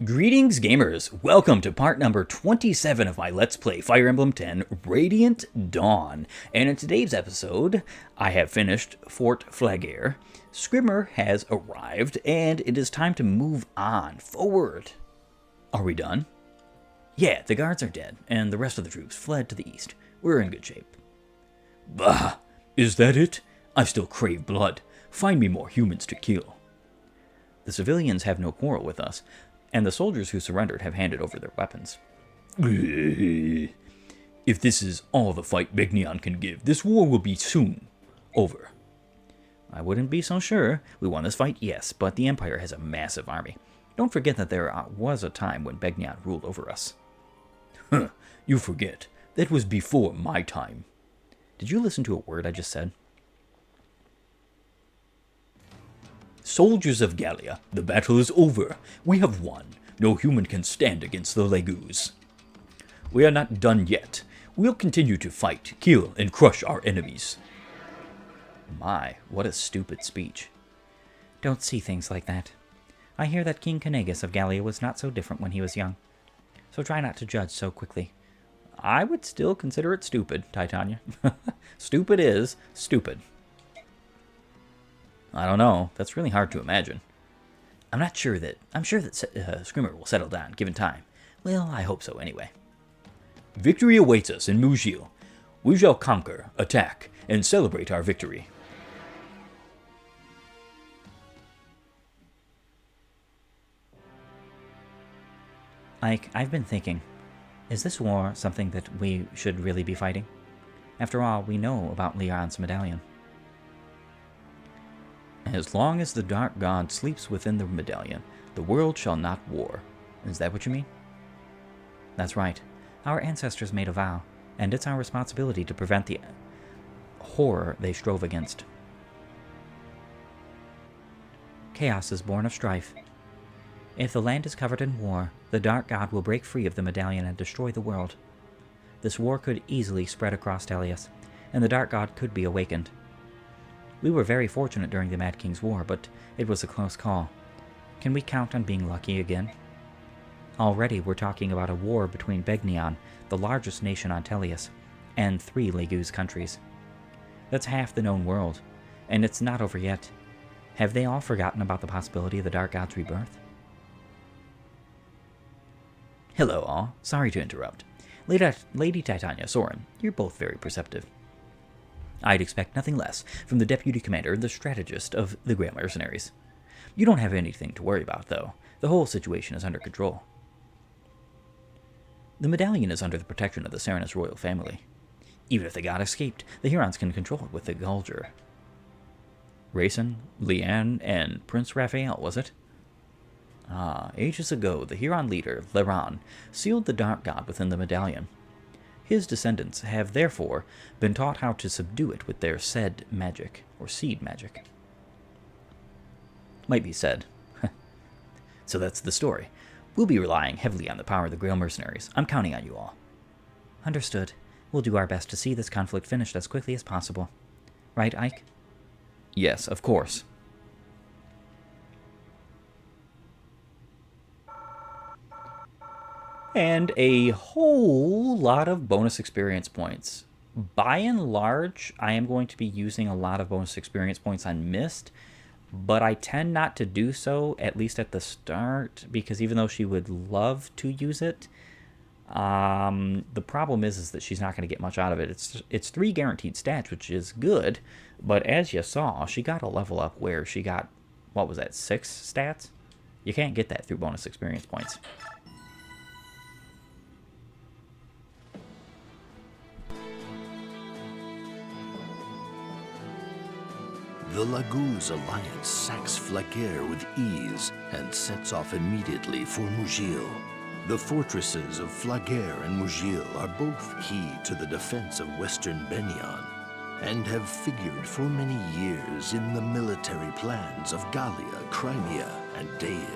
Greetings gamers, welcome to part number 27 of my Let's Play Fire Emblem 10 Radiant Dawn. And in today's episode, I have finished Fort Flagare, Scrimmer has arrived, and it is time to move on, forward. Are we done? Yeah, the guards are dead, and the rest of the troops fled to the east. We're in good shape. Bah! Is that it? I still crave blood. Find me more humans to kill. The civilians have no quarrel with us, and the soldiers who surrendered have handed over their weapons. If this is all the fight Begnion can give, this war will be soon over. I wouldn't be so sure. We won this fight, yes, but the Empire has a massive army. Don't forget that there was a time when Begnion ruled over us. Huh, you forget. That was before my time. Did you listen to a word I just said? Soldiers of Gallia, the battle is over. We have won. No human can stand against the Legus. We are not done yet. We'll continue to fight, kill, and crush our enemies. My, what a stupid speech. Don't see things like that. I hear that King Canegus of Gallia was not so different when he was young. So try not to judge so quickly. I would still consider it stupid, Titania. Stupid is stupid. I don't know. That's really hard to imagine. I'm sure that Scrimmer will settle down, given time. Well, I hope so anyway. Victory awaits us in Mujil. We shall conquer, attack, and celebrate our victory. Ike, I've been thinking, is this war something that we should really be fighting? After all, we know about Leon's medallion. As long as the Dark God sleeps within the medallion, the world shall not war. Is that what you mean? That's right. Our ancestors made a vow, and it's our responsibility to prevent the horror they strove against. Chaos is born of strife. If the land is covered in war, the Dark God will break free of the medallion and destroy the world. This war could easily spread across Devious, and the Dark God could be awakened. We were very fortunate during the Mad King's War, but it was a close call. Can we count on being lucky again? Already we're talking about a war between Begnion, the largest nation on Devious, and 3 Legus countries. That's half the known world, and it's not over yet. Have they all forgotten about the possibility of the Dark God's rebirth? Hello all, sorry to interrupt. Lady Titania, Soren, you're both very perceptive. I'd expect nothing less from the Deputy Commander and the strategist of the Grail Mercenaries. You don't have anything to worry about, though. The whole situation is under control. The medallion is under the protection of the Serenus royal family. Even if the god escaped, the Hurons can control it with the Gulger. Rayson, Leanne, and Prince Raphael, was it? Ages ago, the Huron leader, Leran, sealed the Dark God within the medallion. His descendants have therefore been taught how to subdue it with their said magic, or seed magic. Might be said. So that's the story. We'll be relying heavily on the power of the Grail Mercenaries. I'm counting on you all. Understood. We'll do our best to see this conflict finished as quickly as possible. Right, Ike? Yes, of course. And a whole lot of bonus experience points. By and large, I am going to be using a lot of bonus experience points on Mist, but I tend not to do so, at least at the start, because even though she would love to use it, the problem is that she's not going to get much out of it. It's 3 guaranteed stats, which is good, but as you saw, she got a level up where she got, what was that, 6 stats? You can't get that through bonus experience points. The Legus alliance sacks Flagare with ease and sets off immediately for Mujil. The fortresses of Flagare and Mujil are both key to the defense of western Begnion, and have figured for many years in the military plans of Gallia, Crimea, and Dain.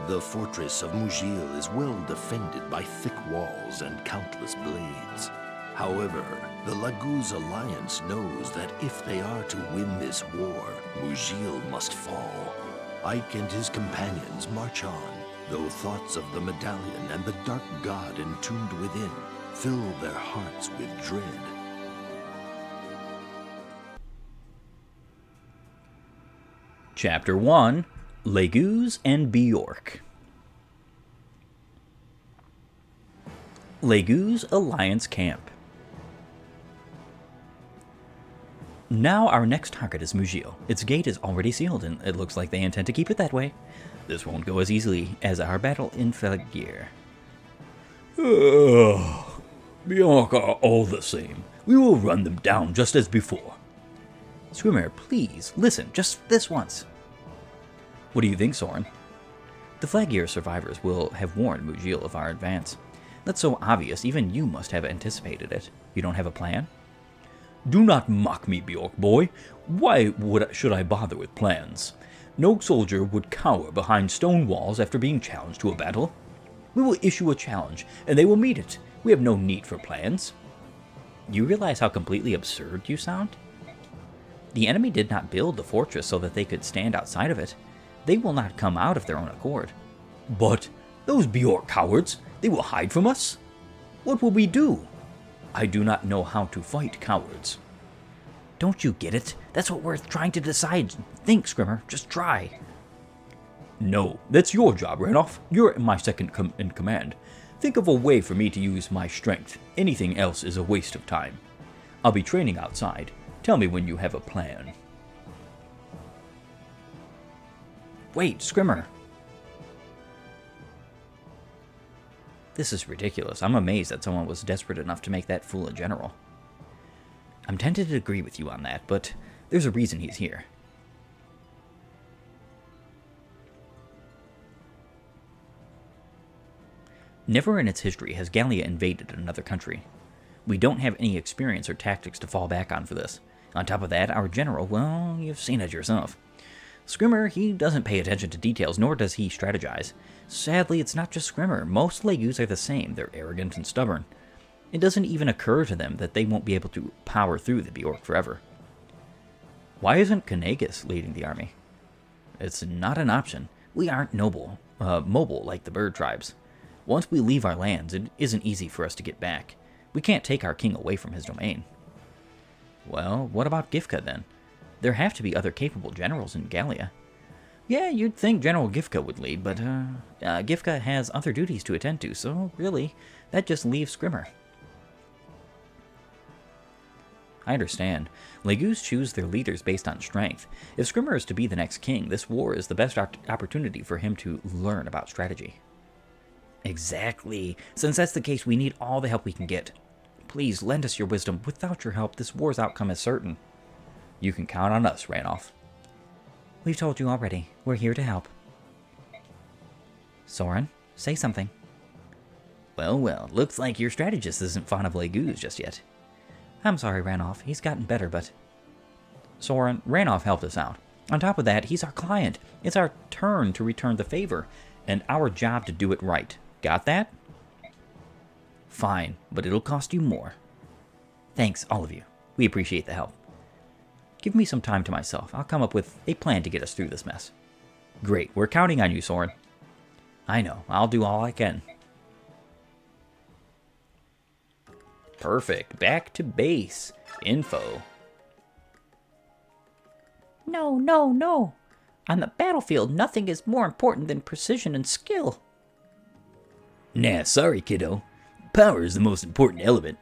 The fortress of Mujil is well defended by thick walls and countless blades. However, the Legus alliance knows that if they are to win this war, Mujil must fall. Ike and his companions march on, though thoughts of the medallion and the dark god entombed within fill their hearts with dread. Chapter 1, Leguz and Bjork. Leguz Alliance Camp. Now our next target is Mugiel. Its gate is already sealed, and it looks like they intend to keep it that way. This won't go as easily as our battle in Felgir. Bjork are all the same. We will run them down just as before. Scrimmer, please, listen, just this once. What do you think, Soren? The Felgir survivors will have warned Mugiel of our advance. That's so obvious, even you must have anticipated it. You don't have a plan? Do not mock me, Bjork boy. Why should I bother with plans? No soldier would cower behind stone walls after being challenged to a battle. We will issue a challenge, and they will meet it. We have no need for plans. You realize how completely absurd you sound? The enemy did not build the fortress so that they could stand outside of it. They will not come out of their own accord. But those Bjork cowards, they will hide from us? What will we do? I do not know how to fight cowards. Don't you get it? That's what we're trying to decide. Think, Scrimmer. Just try. No, that's your job, Randolph. You're my second in command. Think of a way for me to use my strength. Anything else is a waste of time. I'll be training outside. Tell me when you have a plan. Wait, Scrimmer. This is ridiculous. I'm amazed that someone was desperate enough to make that fool a general. I'm tempted to agree with you on that, but there's a reason he's here. Never in its history has Gallia invaded another country. We don't have any experience or tactics to fall back on for this. On top of that, our general, well, you've seen it yourself. Scrimmer, he doesn't pay attention to details, nor does he strategize. Sadly, it's not just Scrimmer. Most Leguz are the same. They're arrogant and stubborn. It doesn't even occur to them that they won't be able to power through the Bjork forever. Why isn't Kanagas leading the army? It's not an option. We aren't mobile like the bird tribes. Once we leave our lands, it isn't easy for us to get back. We can't take our king away from his domain. Well, what about Gifka then? There have to be other capable generals in Gallia. Yeah, you'd think General Gifka would lead, but Gifka has other duties to attend to, so really, that just leaves Scrimmer. I understand. Leguz choose their leaders based on strength. If Scrimmer is to be the next king, this war is the best opportunity for him to learn about strategy. Exactly. Since that's the case, we need all the help we can get. Please, lend us your wisdom. Without your help, this war's outcome is certain. You can count on us, Randolph. We've told you already. We're here to help. Soren, say something. Well, looks like your strategist isn't fond of Leguz just yet. I'm sorry, Randolph. He's gotten better, but... Soren, Randolph helped us out. On top of that, he's our client. It's our turn to return the favor, and our job to do it right. Got that? Fine, but it'll cost you more. Thanks, all of you. We appreciate the help. Give me some time to myself. I'll come up with a plan to get us through this mess. Great, we're counting on you, Soren. I know, I'll do all I can. Perfect, back to base. Info. No. On the battlefield, nothing is more important than precision and skill. Nah, sorry, kiddo. Power is the most important element.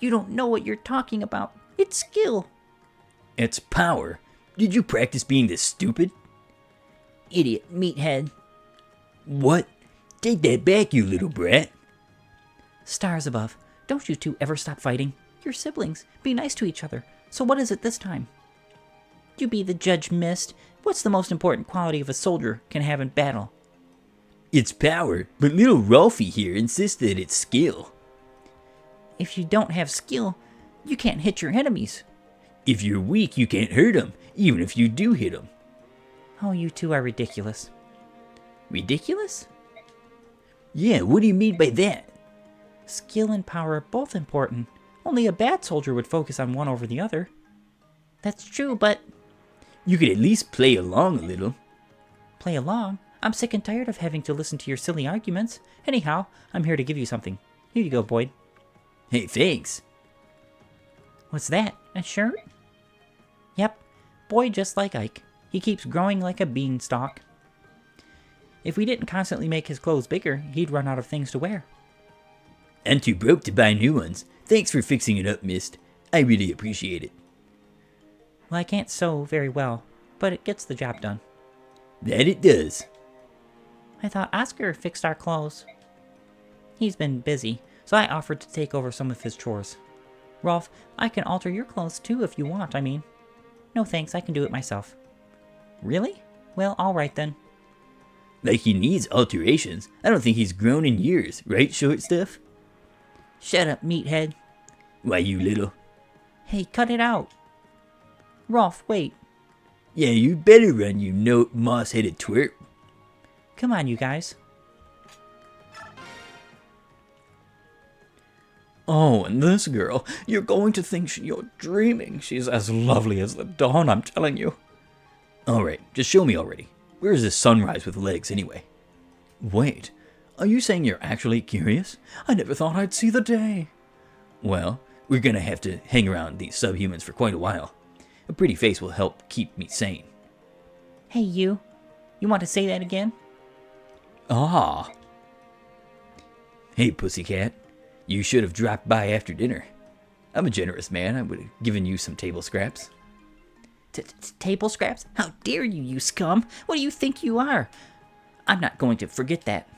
You don't know what you're talking about. It's skill. It's power. Did you practice being this stupid? Idiot meathead. What? Take that back, you little brat. Stars above, don't you two ever stop fighting? You're siblings. Be nice to each other. So what is it this time? You be the judge, Mist. What's the most important quality of a soldier can have in battle? It's power, but little Rolfie here insists that it's skill. If you don't have skill, you can't hit your enemies. If you're weak, you can't hurt them, even if you do hit them. Oh, you two are ridiculous. Ridiculous? Yeah, what do you mean by that? Skill and power are both important. Only a bad soldier would focus on one over the other. That's true, but... You could at least play along a little. Play along? I'm sick and tired of having to listen to your silly arguments. Anyhow, I'm here to give you something. Here you go, Boyd. Hey, thanks. What's that? A shirt? Yep. Boyd just like Ike. He keeps growing like a beanstalk. If we didn't constantly make his clothes bigger, he'd run out of things to wear. I'm too broke to buy new ones. Thanks for fixing it up, Mist. I really appreciate it. Well, I can't sew very well, but it gets the job done. That it does. I thought Oscar fixed our clothes. He's been busy, so I offered to take over some of his chores. Rolf, I can alter your clothes too if you want, I mean. No thanks, I can do it myself. Really? Well, alright then. Like he needs alterations. I don't think he's grown in years, right, short stuff? Shut up, meathead. Why, you little... Hey, cut it out. Rolf, wait. Yeah, you better run, you moss-headed twerp. Come on, you guys. Oh, and this girl, you're going to think you're dreaming. She's as lovely as the dawn, I'm telling you. Alright, just show me already. Where is this sunrise with legs, anyway? Wait, are you saying you're actually curious? I never thought I'd see the day. Well, we're gonna have to hang around these subhumans for quite a while. A pretty face will help keep me sane. Hey, you. You want to say that again? Ah. Hey, pussycat. You should have dropped by after dinner. I'm a generous man. I would have given you some table scraps. Table scraps? How dare you, you scum! What do you think you are? I'm not going to forget that.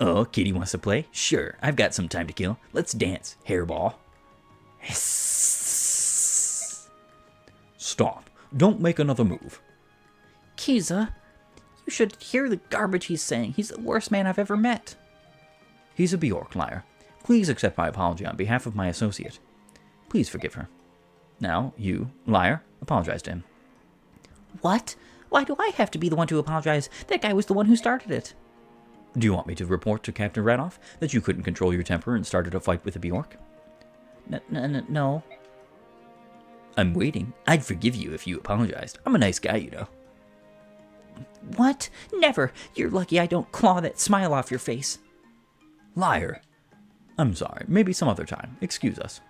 Oh, Kitty wants to play? Sure, I've got some time to kill. Let's dance, hairball. Stop. Don't make another move. Kiza, you should hear the garbage he's saying. He's the worst man I've ever met. He's a Bjork liar. Please accept my apology on behalf of my associate. Please forgive her. Now, you, liar, apologize to him. What? Why do I have to be the one to apologize? That guy was the one who started it. Do you want me to report to Captain Radoff that you couldn't control your temper and started a fight with the Bjork? No. I'm waiting. I'd forgive you if you apologized. I'm a nice guy, you know. What? Never. You're lucky I don't claw that smile off your face. Liar. I'm sorry. Maybe some other time. Excuse us.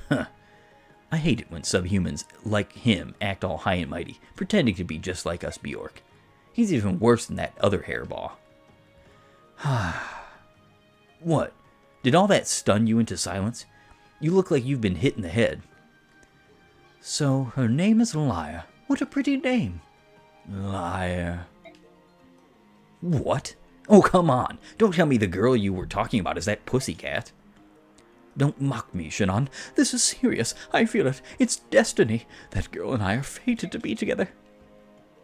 Huh. I hate it when subhumans like him act all high and mighty, pretending to be just like us Bjork. He's even worse than that other hairball. What? Did all that stun you into silence? You look like you've been hit in the head. So, her name is Liar. What a pretty name. Liar. What? Oh, come on. Don't tell me the girl you were talking about is that pussycat. Don't mock me, Shannon. This is serious. I feel it. It's destiny. That girl and I are fated to be together.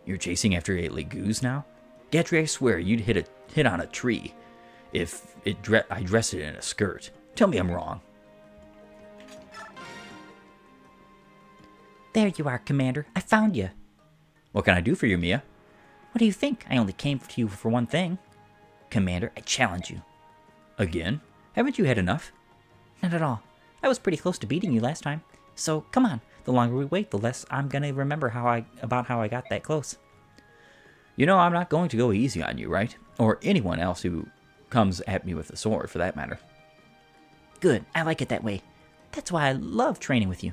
You're chasing after a Legoose now? Gatry, I swear you'd hit on a tree if I dressed it in a skirt. Tell me I'm wrong. There you are, Commander. I found you. What can I do for you, Mia? What do you think? I only came to you for one thing. Commander, I challenge you. Again? Haven't you had enough? Not at all. I was pretty close to beating you last time. So, come on. The longer we wait, the less I'm gonna remember about how I got that close. You know, I'm not going to go easy on you, right? Or anyone else who comes at me with a sword, for that matter. Good. I like it that way. That's why I love training with you.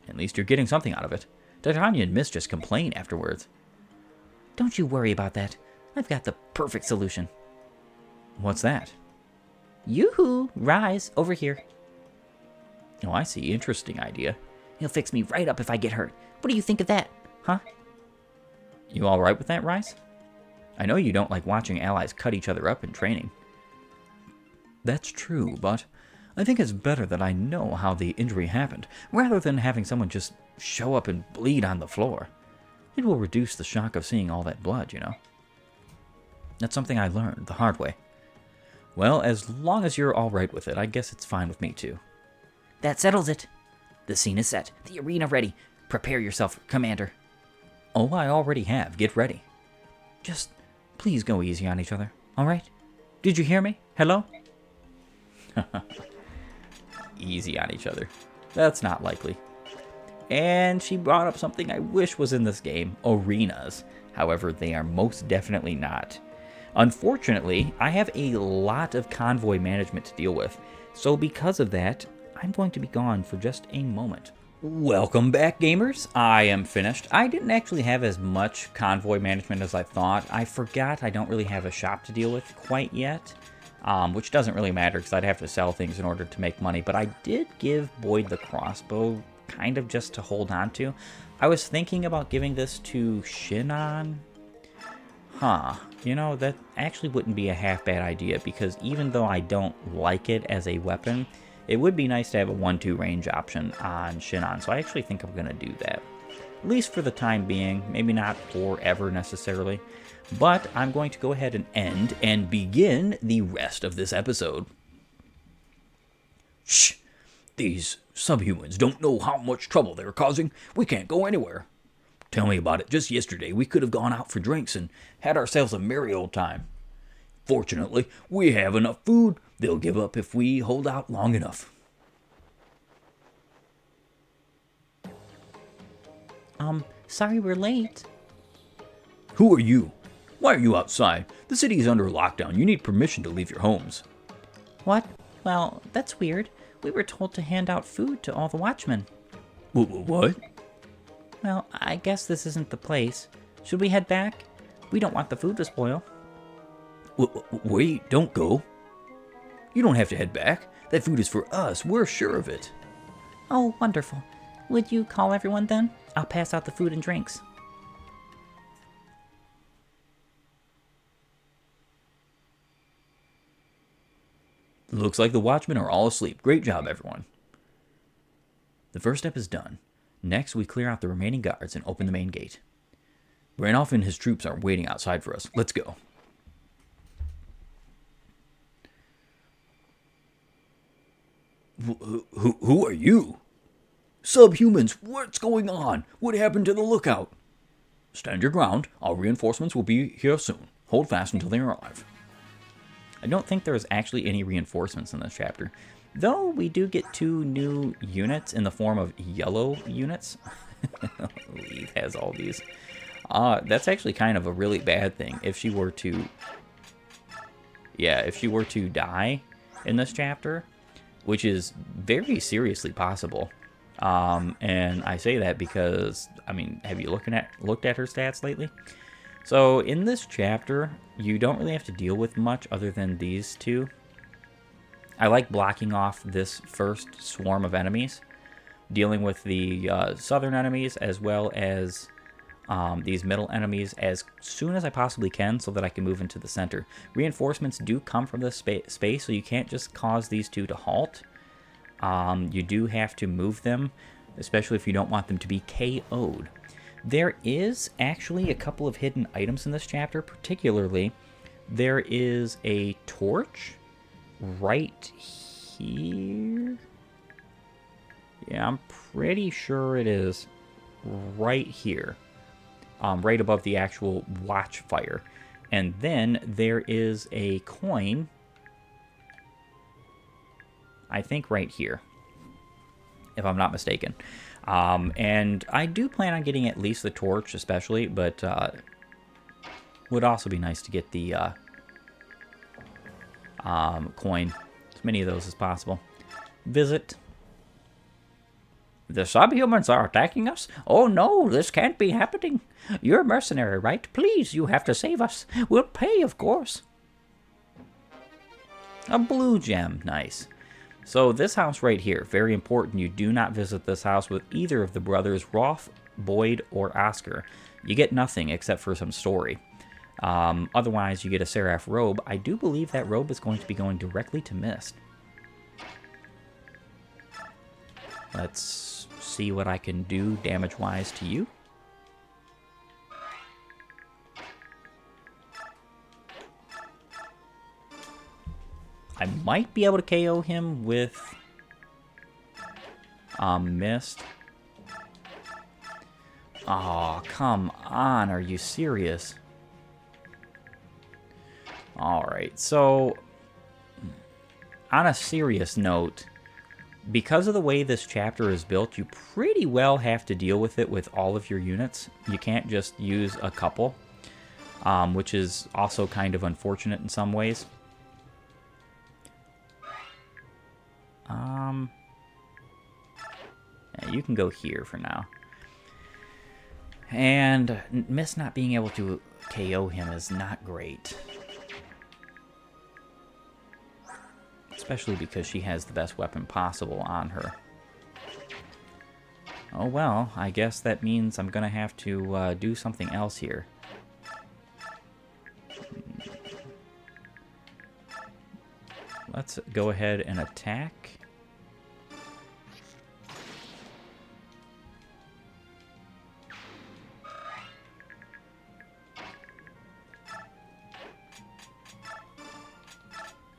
At least you're getting something out of it. Titania and Miss just complain afterwards. Don't you worry about that. I've got the perfect solution. What's that? Yoo-hoo! Rise, over here. Oh, I see. Interesting idea. He'll fix me right up if I get hurt. What do you think of that, huh? You alright with that, Rise? I know you don't like watching allies cut each other up in training. That's true, but I think it's better that I know how the injury happened, rather than having someone just show up and bleed on the floor. It will reduce the shock of seeing all that blood, you know. That's something I learned the hard way. Well, as long as you're alright with it, I guess it's fine with me too. That settles it. The scene is set. The arena ready. Prepare yourself, Commander. Oh, I already have. Get ready. Just please go easy on each other, alright? Did you hear me? Hello? Easy on each other. That's not likely. And she brought up something I wish was in this game, arenas. However, they are most definitely not. Unfortunately, I have a lot of convoy management to deal with, so because of that, I'm going to be gone for just a moment. Welcome back, gamers. I am finished. I didn't actually have as much convoy management as I thought. I forgot I don't really have a shop to deal with quite yet, which doesn't really matter because I'd have to sell things in order to make money, but I did give Boyd the crossbow kind of just to hold on to. I was thinking about giving this to Shinon. You know, that actually wouldn't be a half bad idea, because even though I don't like it as a weapon, it would be nice to have a 1-2 range option on Shinon, so I actually think I'm going to do that. At least for the time being, maybe not forever necessarily, but I'm going to go ahead and end and begin the rest of this episode. Shh! These subhumans don't know how much trouble they're causing. We can't go anywhere. Tell me about it. Just yesterday, we could have gone out for drinks and had ourselves a merry old time. Fortunately, we have enough food. They'll give up if we hold out long enough. Sorry we're late. Who are you? Why are you outside? The city is under lockdown. You need permission to leave your homes. What? Well, that's weird. We were told to hand out food to all the watchmen. What? Well, I guess this isn't the place. Should we head back? We don't want the food to spoil. Wait, don't go. You don't have to head back. That food is for us. We're sure of it. Oh, wonderful. Would you call everyone then? I'll pass out the food and drinks. Looks like the watchmen are all asleep. Great job, everyone. The first step is done. Next, we clear out the remaining guards and open the main gate. Randolph and his troops are waiting outside for us. Let's go. Who are you? Subhumans, what's going on? What happened to the lookout? Stand your ground. Our reinforcements will be here soon. Hold fast until they arrive. I don't think there's actually any reinforcements in this chapter, though we do get 2 new units in the form of yellow units. Leith has all these. That's actually kind of a really bad thing. If she were to... Yeah, if she were to die in this chapter, which is very seriously possible. And I say that because, I mean, have you looked at her stats lately? So in this chapter, you don't really have to deal with much other than these 2. I like blocking off this first swarm of enemies, dealing with the southern enemies as well as these middle enemies as soon as I possibly can so that I can move into the center. Reinforcements do come from this space, so you can't just cause these 2 to halt. You do have to move them, especially if you don't want them to be KO'd. There is actually a couple of hidden items in this chapter, particularly there is a torch right here. Yeah, I'm pretty sure it is right here, right above the actual watchfire. And then there is a coin, I think right here, if I'm not mistaken. And I do plan on getting at least the torch especially, but would also be nice to get the coin. As many of those as possible. Visit. The subhumans are attacking us? Oh no, this can't be happening. You're a mercenary, right? Please, you have to save us. We'll pay, of course. A blue gem, nice. So this house right here, very important. You do not visit this house with either of the brothers, Rolf, Boyd, or Oscar. You get nothing except for some story. Otherwise, you get a Seraph robe. I do believe that robe is going to be going directly to Mist. Let's see what I can do damage-wise to you. I might be able to KO him with Mist. Oh, come on. Are you serious? Alright, so on a serious note, Because of the way this chapter is built, you pretty well have to deal with it with all of your units. You can't just use a couple, which is also kind of unfortunate in some ways. Yeah, you can go here for now. And Miss not being able to KO him is not great. Especially because she has the best weapon possible on her. Oh well, I guess that means I'm going to have to do something else here. Let's go ahead and attack.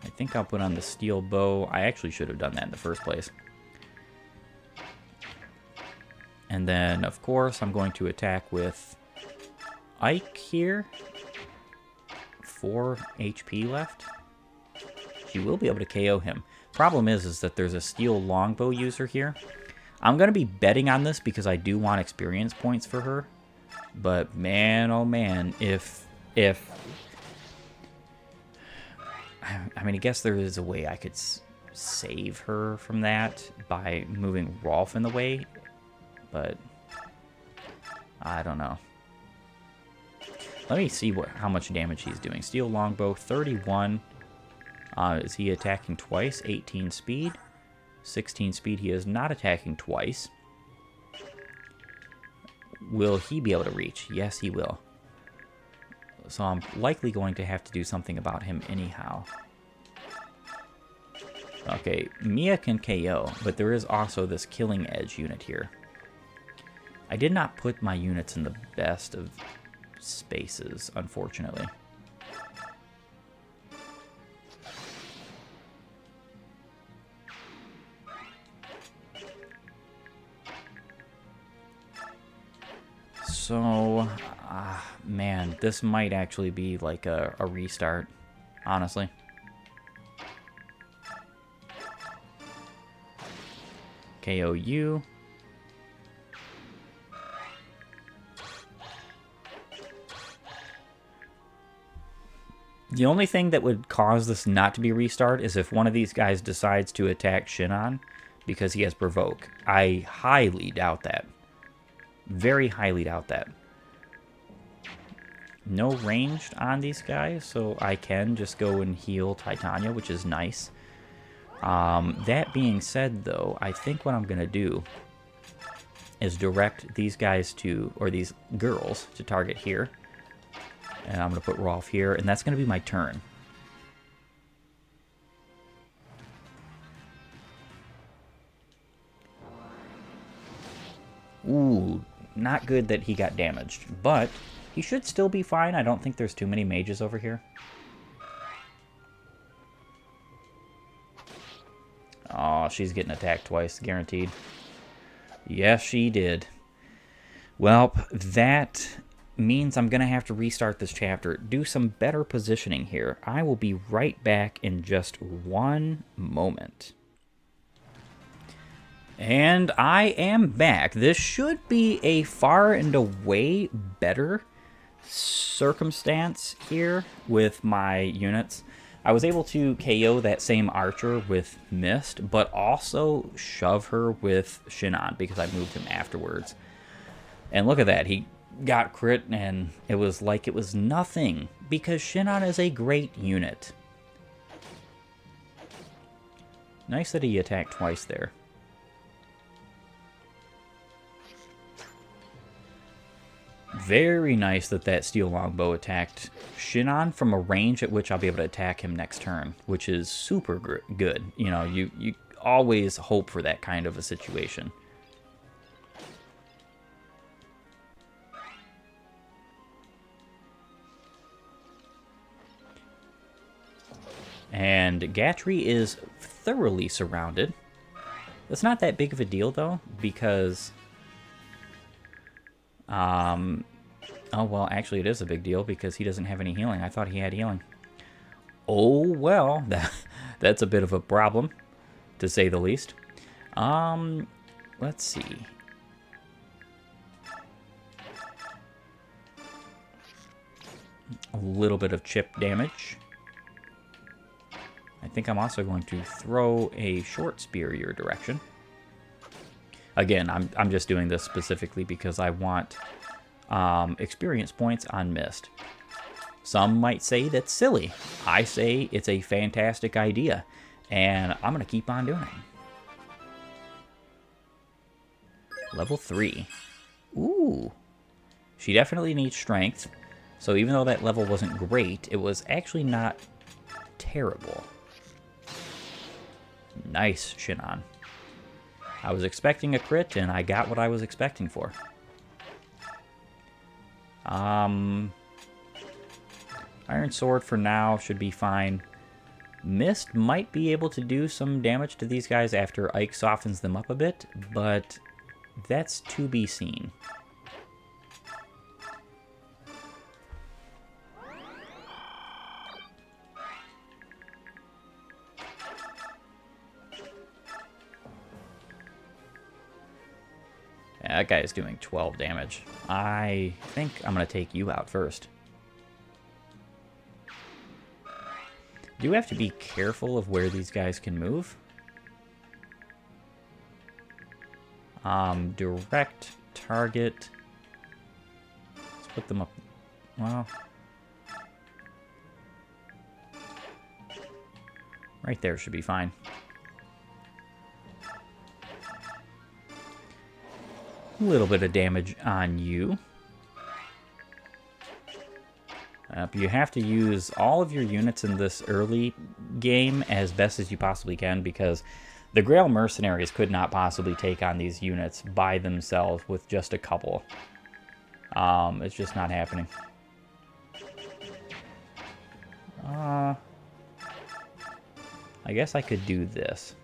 I think I'll put on the steel bow. I actually should have done that in the first place. And then, of course, I'm going to attack with Ike here. 4 HP left. She will be able to KO him. Problem is that there's a steel longbow user here. I'm going to be betting on this because I do want experience points for her. But man, oh man, if I mean, I guess there is a way I could save her from that by moving Rolf in the way, but I don't know. Let me see how much damage he's doing. Steel longbow, 31. Is he attacking twice? 18 speed. 16 speed. He is not attacking twice. Will he be able to reach? Yes, he will. So I'm likely going to have to do something about him anyhow. Okay, Mia can KO, but there is also this killing edge unit here. I did not put my units in the best of spaces, unfortunately. So, man, this might actually be like a restart, honestly. KO you. The only thing that would cause this not to be restart is if one of these guys decides to attack Shinon because he has Provoke. I highly doubt that. Very highly doubt that. No ranged on these guys, so I can just go and heal Titania, which is nice. That being said, though, I think what I'm going to do is direct these guys to, or these girls, to target here. And I'm going to put Rolf here, and that's going to be my turn. Ooh, not good that he got damaged, but he should still be fine. I don't think there's too many mages over here. Oh, she's getting attacked twice, guaranteed. Yes, she did. Well, that means I'm going to have to restart this chapter, do some better positioning here. I will be right back in just one moment. And I am back. This should be a far and away better circumstance here with my units. I was able to KO that same archer with Mist, but also shove her with Shinon because I moved him afterwards. And look at that. He got crit, and it was like it was nothing because Shinon is a great unit. Nice that he attacked twice there. Very nice that that steel longbow attacked Shinon from a range at which I'll be able to attack him next turn, which is super good. You know, you always hope for that kind of a situation. And Gatry is thoroughly surrounded. That's not that big of a deal, though, because... oh, well, actually it is a big deal because he doesn't have any healing. I thought he had healing. Oh, well, that's a bit of a problem, to say the least. Let's see. A little bit of chip damage. I think I'm also going to throw a short spear your direction. Again, I'm just doing this specifically because I want experience points on Mist. Some might say that's silly. I say it's a fantastic idea, and I'm going to keep on doing it. Level 3. Ooh. She definitely needs strength. So even though that level wasn't great, it was actually not terrible. Nice, Shinon. I was expecting a crit, and I got what I was expecting for. Iron Sword for now should be fine. Mist might be able to do some damage to these guys after Ike softens them up a bit, but that's to be seen. Yeah, that guy is doing 12 damage. I think I'm going to take you out first. Do you have to be careful of where these guys can move? Direct target. Let's put them up. Well, right there should be fine. A little bit of damage on you. You have to use all of your units in this early game as best as you possibly can, because the Grail mercenaries could not possibly take on these units by themselves with just a couple. It's just not happening. I guess I could do this.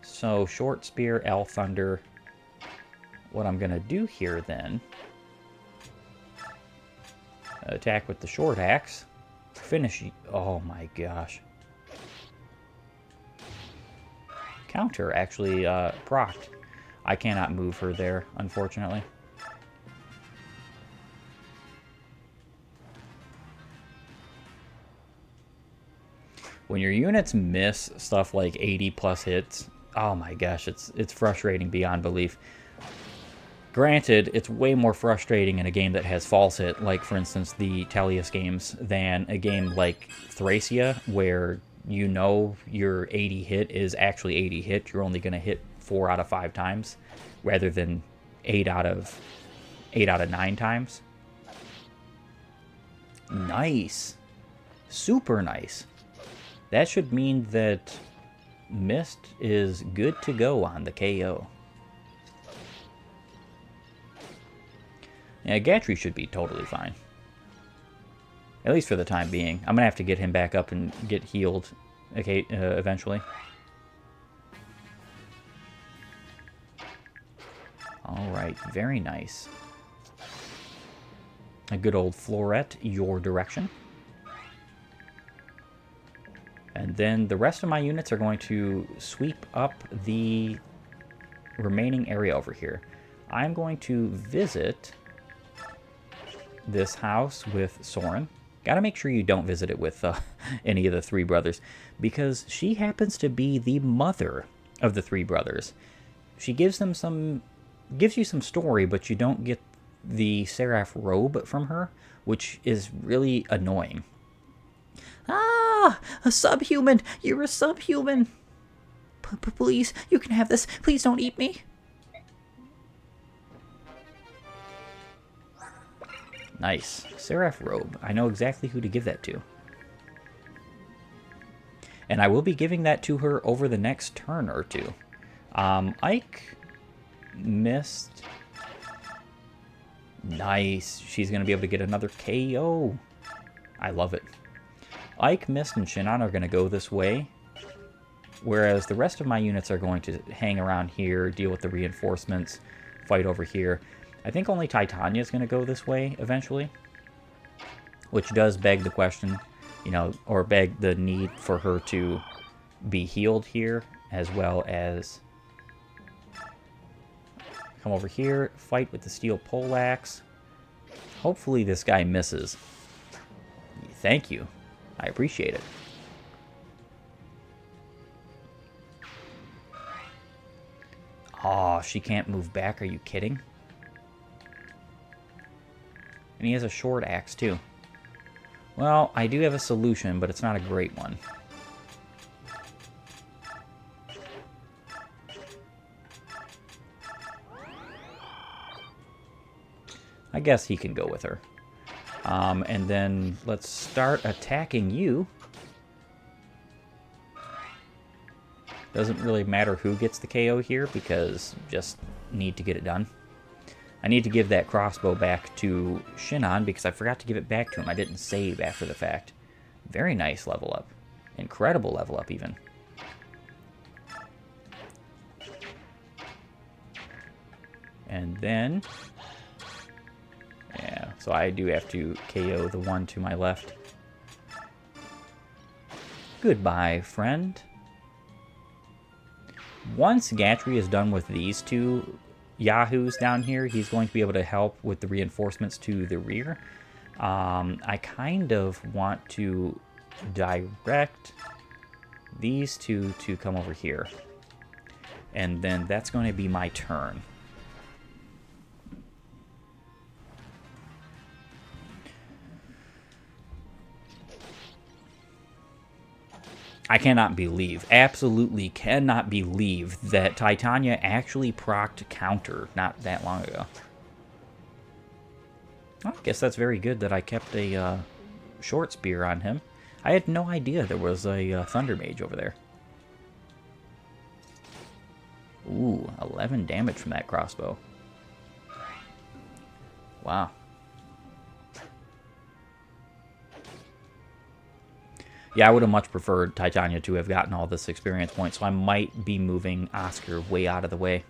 So, Short Spear, L Thunder. What I'm going to do here then, attack with the short axe, finish. Oh my gosh. Counter actually procced. I cannot move her there, unfortunately. When your units miss stuff like 80 plus hits, oh my gosh, it's frustrating beyond belief. Granted, it's way more frustrating in a game that has false hit, like, for instance, the Tellius games, than a game like Thracia, where you know your 80 hit is actually 80 hit. You're only going to hit 4 out of 5 times, rather than 8 out of 9 times. Nice. Super nice. That should mean that Mist is good to go on the KO. Yeah, Gatry should be totally fine. At least for the time being. I'm going to have to get him back up and get healed eventually. Alright, very nice. A good old Floret, your direction. And then the rest of my units are going to sweep up the remaining area over here. I'm going to visit this house with Soren. Gotta make sure you don't visit it with any of the 3 brothers, because she happens to be the mother of the 3 brothers. She gives you some story, but you don't get the Seraph robe from her, which is really annoying. Ah, a subhuman! You're a subhuman! Please, you can have this. Please don't eat me. Nice. Seraph robe. I know exactly who to give that to. And I will be giving that to her over the next turn or two. Ike missed. Nice. She's going to be able to get another KO. I love it. Ike, Mist, and Shinon are going to go this way, whereas the rest of my units are going to hang around here, deal with the reinforcements, fight over here. I think only Titania is going to go this way eventually, which does beg the question, you know, or beg the need for her to be healed here, as well as come over here, fight with the steel poleaxe. Hopefully this guy misses. Thank you. I appreciate it. Oh, she can't move back. Are you kidding? And he has a short axe, too. Well, I do have a solution, but it's not a great one. I guess he can go with her. And then let's start attacking you. Doesn't really matter who gets the KO here, because just need to get it done. I need to give that crossbow back to Shinon, because I forgot to give it back to him. I didn't save after the fact. Very nice level up. Incredible level up, even. And then... yeah, so I do have to KO the one to my left. Goodbye, friend. Once Gatry is done with these two yahoos down here, he's going to be able to help with the reinforcements to the rear. I kind of want to direct these two to come over here. And then that's going to be my turn. I cannot believe, absolutely cannot believe that Titania actually procced counter not that long ago. Well, I guess that's very good that I kept a short spear on him. I had no idea there was a Thunder Mage over there. Ooh, 11 damage from that crossbow. Wow. Yeah, I would have much preferred Titania to have gotten all this experience points, so I might be moving Oscar way out of the way.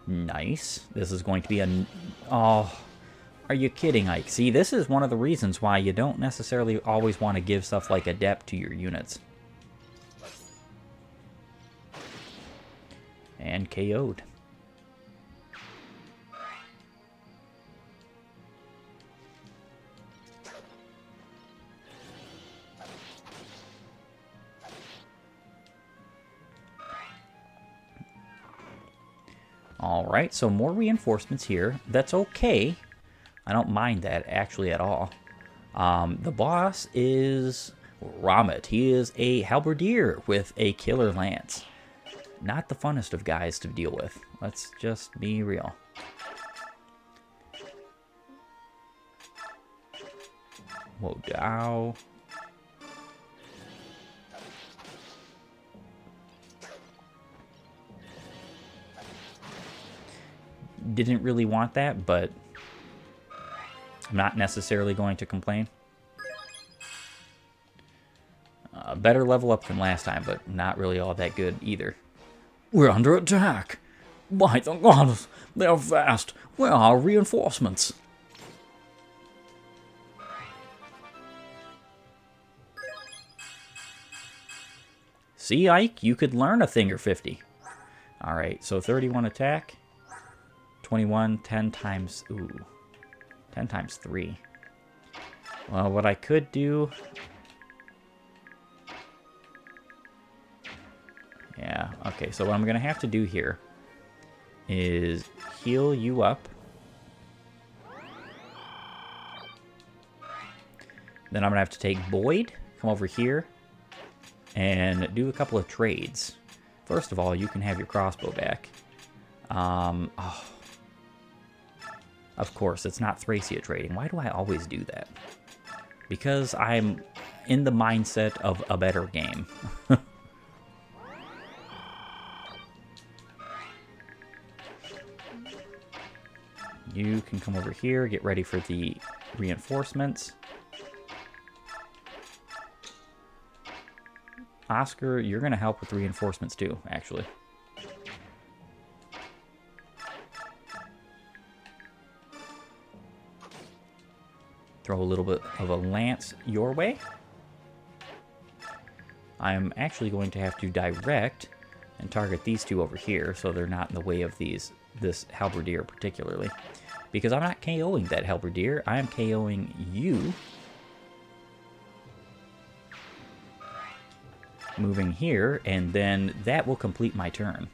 Nice. This is going to be a... oh, are you kidding, Ike? See, this is one of the reasons why you don't necessarily always want to give stuff like Adept to your units. And KO'd. Alright, so more reinforcements here. That's okay. I don't mind that, actually, at all. The boss is Ramit. He is a halberdier with a killer lance. Not the funnest of guys to deal with. Let's just be real. Whoa, dow. Didn't really want that, but I'm not necessarily going to complain. Better level up than last time, but not really all that good either. We're under attack. By the gods, they're fast. Where are our reinforcements? See, Ike, you could learn a thing or 50. Alright, so 31 attack. 21, 10 times... ooh. 10 times 3. Well, what I could do... yeah, okay, so what I'm going to have to do here is heal you up. Then I'm going to have to take Boyd, come over here, and do a couple of trades. First of all, you can have your crossbow back. Oh. Of course, it's not Thracia trading. Why do I always do that? Because I'm in the mindset of a better game. You can come over here, get ready for the reinforcements. Oscar, you're going to help with reinforcements too, actually. throw a little bit of a lance your way. I'm actually going to have to direct and target these two over here so they're not in the way of this halberdier particularly. Because I'm not KOing that halberdier, I am KOing you. Moving here, and then that will complete my turn.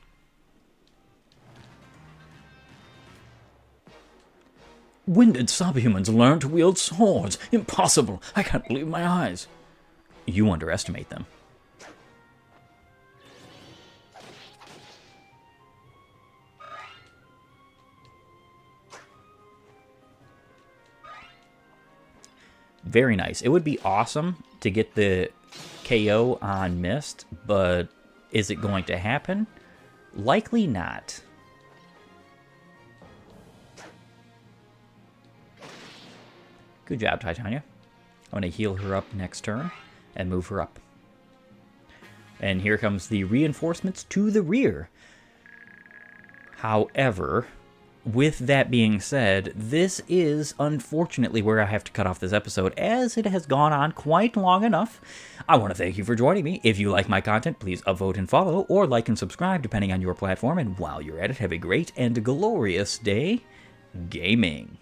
When did subhumans learn to wield swords? Impossible! I can't believe my eyes. You underestimate them. Very nice. It would be awesome to get the KO on Mist, but is it going to happen? Likely not. Good job, Titania. I'm going to heal her up next turn and move her up. And here comes the reinforcements to the rear. However, with that being said, this is unfortunately where I have to cut off this episode, as it has gone on quite long enough. I want to thank you for joining me. If you like my content, please upvote and follow, or like and subscribe depending on your platform. And while you're at it, have a great and glorious day gaming.